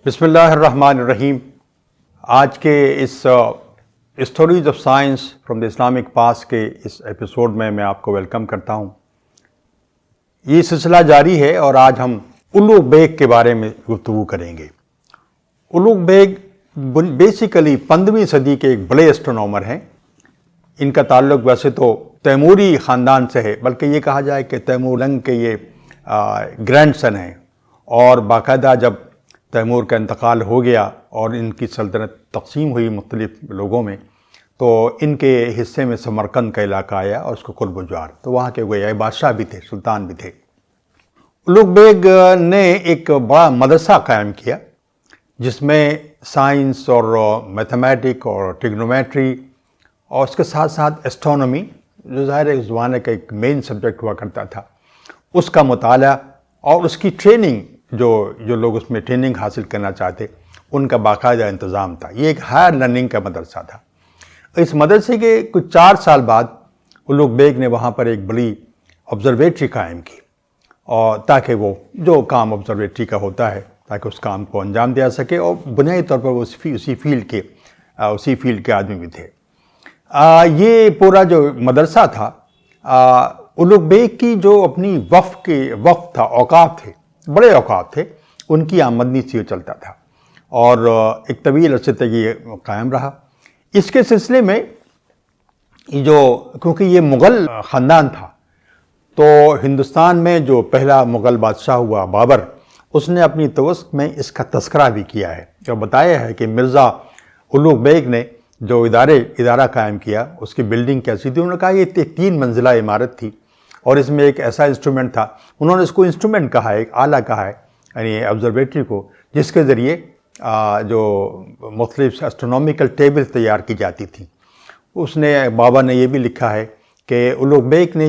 بسم اللہ الرحمن الرحیم۔ آج کے اس stories of science from the Islamic past کے اس ایپیسوڈ میں آپ کو ویلکم کرتا ہوں۔ یہ سلسلہ جاری ہے اور آج ہم الوغ بیگ کے بارے میں گفتگو کریں گے۔ الوغ بیگ بیسیکلی 15ویں صدی کے ایک بڑے اسٹرونومر ہیں۔ ان کا تعلق ویسے تو تیموری خاندان سے ہے، بلکہ یہ کہا جائے کہ تیمورلنگ کے یہ گرینڈ سن ہیں، اور باقاعدہ جب تیمور کا انتقال ہو گیا اور ان کی سلطنت تقسیم ہوئی مختلف لوگوں میں، تو ان کے حصے میں سمرقند کا علاقہ آیا اور اس کو قرب و جوار، تو وہاں کے وہ بادشاہ بھی تھے، سلطان بھی تھے۔ الوغ بیگ نے ایک بڑا مدرسہ قائم کیا جس میں سائنس اور میتھمیٹک اور ٹریگنومیٹری اور اس کے ساتھ ساتھ اسٹرونومی، جو ظاہر ہے اس زمانے کا ایک مین سبجیکٹ ہوا کرتا تھا، اس کا مطالعہ اور اس کی ٹریننگ، جو لوگ اس میں ٹریننگ حاصل کرنا چاہتے ان کا باقاعدہ انتظام تھا۔ یہ ایک ہائر لرننگ کا مدرسہ تھا۔ اس مدرسے کے کچھ 4 سال بعد الوغ بیگ نے وہاں پر ایک بڑی آبزرویٹری قائم کی، اور تاکہ وہ جو کام آبزرویٹری کا ہوتا ہے تاکہ اس کام کو انجام دیا سکے، اور بنیادی طور پر وہ اسی فیلڈ کے آدمی بھی تھے۔ یہ پورا جو مدرسہ تھا، الوغ بیگ کی جو اپنی وقف تھا، اوقاف تھے، بڑے اوقاف تھے، ان کی آمدنی سے چلتا تھا، اور ایک طویل عرصے تک یہ قائم رہا۔ اس کے سلسلے میں کیونکہ یہ مغل خاندان تھا، تو ہندوستان میں جو پہلا مغل بادشاہ ہوا بابر، اس نے اپنی توسط میں اس کا تذکرہ بھی کیا ہے، جو بتایا ہے کہ مرزا الوغ بیگ نے جو ادارہ قائم کیا، اس کی بلڈنگ کیسی تھی۔ انہوں نے کہا یہ 3 منزلہ عمارت تھی، اور اس میں ایک ایسا انسٹرومنٹ تھا، انہوں نے اس کو انسٹرومنٹ کہا ہے، ایک آلہ کہا ہے، یعنی آبزرویٹری کو، جس کے ذریعے جو مختلف اسٹرونومیکل ٹیبل تیار کی جاتی تھیں۔ بابا نے یہ بھی لکھا ہے کہ الوغ بیگ نے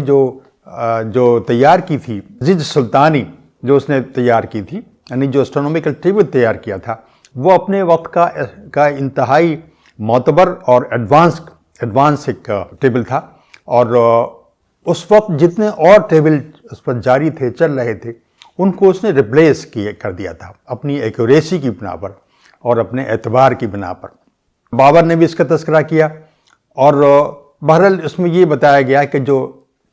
جو تیار کی تھی، زج سلطانی جو اس نے تیار کی تھی، یعنی جو اسٹرونومیکل ٹیبل تیار کیا تھا، وہ اپنے وقت کا انتہائی معتبر اور ایڈوانس ایک ٹیبل تھا، اور اس وقت جتنے اور ٹیبل اس پر جاری تھے، چل رہے تھے، ان کو اس نے ریپلیس کر دیا تھا اپنی ایکوریسی کی بنا پر اور اپنے اعتبار کی بنا پر۔ بابر نے بھی اس کا تذکرہ کیا، اور بہرحال اس میں یہ بتایا گیا کہ جو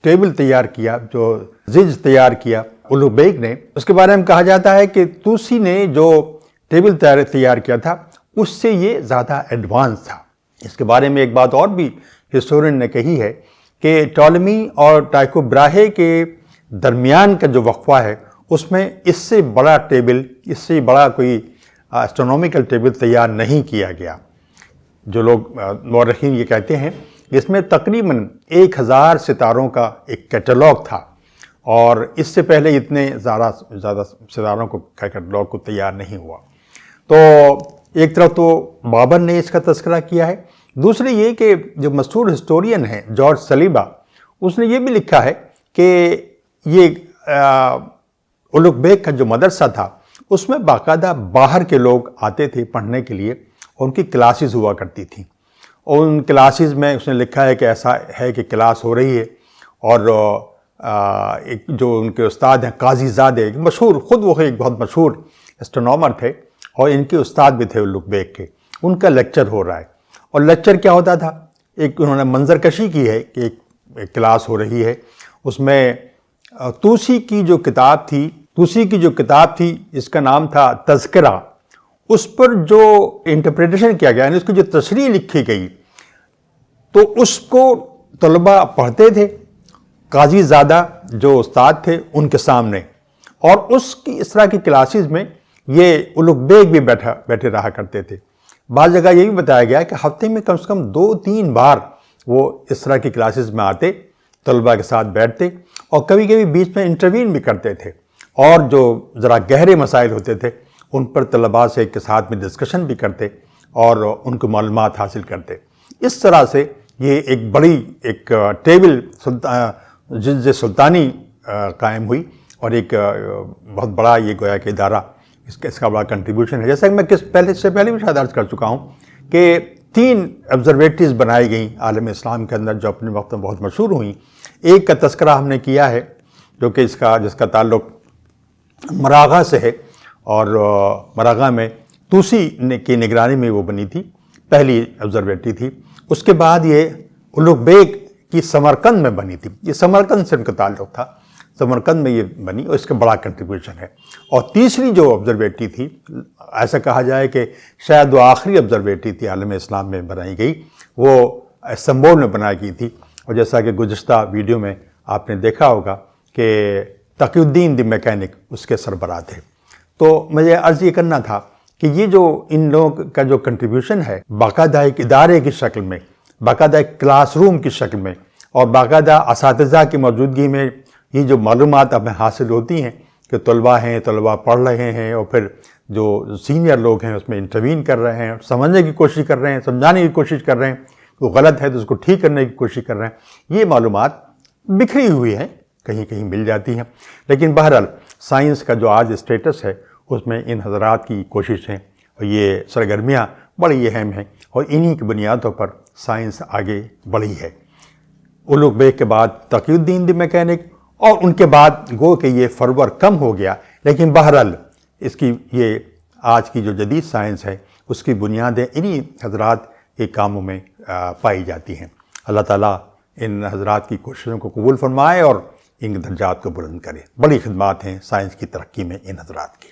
ٹیبل تیار کیا، جو زج تیار کیا الوغ بیگ نے، اس کے بارے میں کہا جاتا ہے کہ توسی نے جو ٹیبل تیار کیا تھا اس سے یہ زیادہ ایڈوانس تھا۔ اس کے بارے میں ایک بات اور بھی ہسٹورین نے کہی ہے کہ ٹولمی اور ٹائکو براہے کے درمیان کا جو وقفہ ہے، اس میں اس سے بڑا کوئی اسٹرونومیکل ٹیبل تیار نہیں کیا گیا۔ جو لوگ مورخین یہ کہتے ہیں، اس میں تقریباً 1000 ستاروں کا ایک کیٹلاگ تھا، اور اس سے پہلے اتنے زیادہ ستاروں کو کیٹلاگ کو تیار نہیں ہوا۔ تو ایک طرف تو بابر نے اس کا تذکرہ کیا ہے، دوسری یہ کہ جو مشہور ہسٹورین ہیں جارج سلیبا، اس نے یہ بھی لکھا ہے کہ یہ الوغ بیگ کا جو مدرسہ تھا، اس میں باقاعدہ باہر کے لوگ آتے تھے پڑھنے کے لیے، اور ان کی کلاسز ہوا کرتی تھیں، اور ان کلاسز میں اس نے لکھا ہے کہ ایسا ہے کہ کلاس ہو رہی ہے، اور ایک جو ان کے استاد ہیں قاضی زادے، خود وہ ایک بہت مشہور اسٹرونومر تھے، اور ان کے استاد بھی تھے الوغ بیگ کے، ان کا لیکچر ہو رہا ہے۔ اور لیکچر کیا ہوتا تھا، انہوں نے منظر کشی کی ہے کہ ایک کلاس ہو رہی ہے، اس میں توسی کی جو کتاب تھی جس کا نام تھا تذکرہ، اس پر جو انٹرپریٹیشن کیا گیا، یعنی اس کی جو تشریح لکھی گئی، تو اس کو طلباء پڑھتے تھے، قاضی زادہ جو استاد تھے ان کے سامنے، اور اس طرح کی کلاسز میں یہ الوغ بیگ بھی بیٹھے رہا کرتے تھے۔ بعض جگہ یہ بھی بتایا گیا کہ ہفتے میں کم سے کم 2-3 بار وہ اس طرح کی کلاسز میں آتے، طلباء کے ساتھ بیٹھتے، اور کبھی کبھی بیچ میں انٹروین بھی کرتے تھے، اور جو ذرا گہرے مسائل ہوتے تھے ان پر طلباء سے کے ساتھ میں ڈسکشن بھی کرتے، اور ان کو معلومات حاصل کرتے۔ اس طرح سے یہ ایک بڑی ٹیبل زج سلطانی قائم ہوئی، اور ایک بہت بڑا یہ گویا کہ ادارہ، اس کا بڑا کنٹریبیوشن ہے۔ جیسا کہ میں پہلے بھی شاید عرض کر چکا ہوں کہ 3 آبزرویٹریز بنائی گئیں عالم اسلام کے اندر جو اپنے وقت میں بہت مشہور ہوئیں۔ ایک کا تذکرہ ہم نے کیا ہے جو کہ جس کا تعلق مراغہ سے ہے، اور مراغہ میں توسی کی نگرانی میں وہ بنی تھی، پہلی آبزرویٹری تھی۔ اس کے بعد یہ اولوغ بیگ کی سمرقند میں بنی تھی، یہ سمرقند سے ان کا تعلق تھا، سمرقند میں یہ بنی اور اس کا بڑا کنٹریبیوشن ہے۔ اور تیسری جو آبزرویٹری تھی، ایسا کہا جائے کہ شاید وہ آخری آبزرویٹری تھی عالم اسلام میں بنائی گئی، وہ استنبول میں بنائی گئی تھی۔ اور جیسا کہ گزشتہ ویڈیو میں آپ نے دیکھا ہوگا کہ تقی الدین دی میکینک اس کے سربراہ تھے۔ تو مجھے عرض یہ کرنا تھا کہ یہ جو ان لوگوں کا جو کنٹریبیوشن ہے، باقاعدہ ایک ادارے کی شکل میں، باقاعدہ ایک کلاس روم کی شکل میں، اور باقاعدہ اساتذہ کی موجودگی میں یہ جو معلومات ہمیں حاصل ہوتی ہیں کہ طلباء ہیں، طلباء پڑھ رہے ہیں، اور پھر جو سینئر لوگ ہیں اس میں انٹروین کر رہے ہیں، سمجھنے کی کوشش کر رہے ہیں، سمجھانے کی کوشش کر رہے ہیں، وہ غلط ہے تو اس کو ٹھیک کرنے کی کوشش کر رہے ہیں، یہ معلومات بکھری ہوئی ہیں، کہیں کہیں مل جاتی ہیں۔ لیکن بہرحال سائنس کا جو آج اسٹیٹس ہے اس میں ان حضرات کی کوششیں اور یہ سرگرمیاں بڑی اہم ہیں، اور انہی کی بنیادوں پر سائنس آگے بڑھی ہے۔ اولوغ بیگ کے بعد تقی الدین دی میکینک، اور ان کے بعد گو کہ یہ فرور کم ہو گیا، لیکن بہرحال اس کی یہ آج کی جو جدید سائنس ہے اس کی بنیادیں انہی حضرات کے کاموں میں پائی جاتی ہیں۔ اللہ تعالیٰ ان حضرات کی کوششوں کو قبول فرمائے اور ان درجات کو بلند کرے۔ بڑی خدمات ہیں سائنس کی ترقی میں ان حضرات کی۔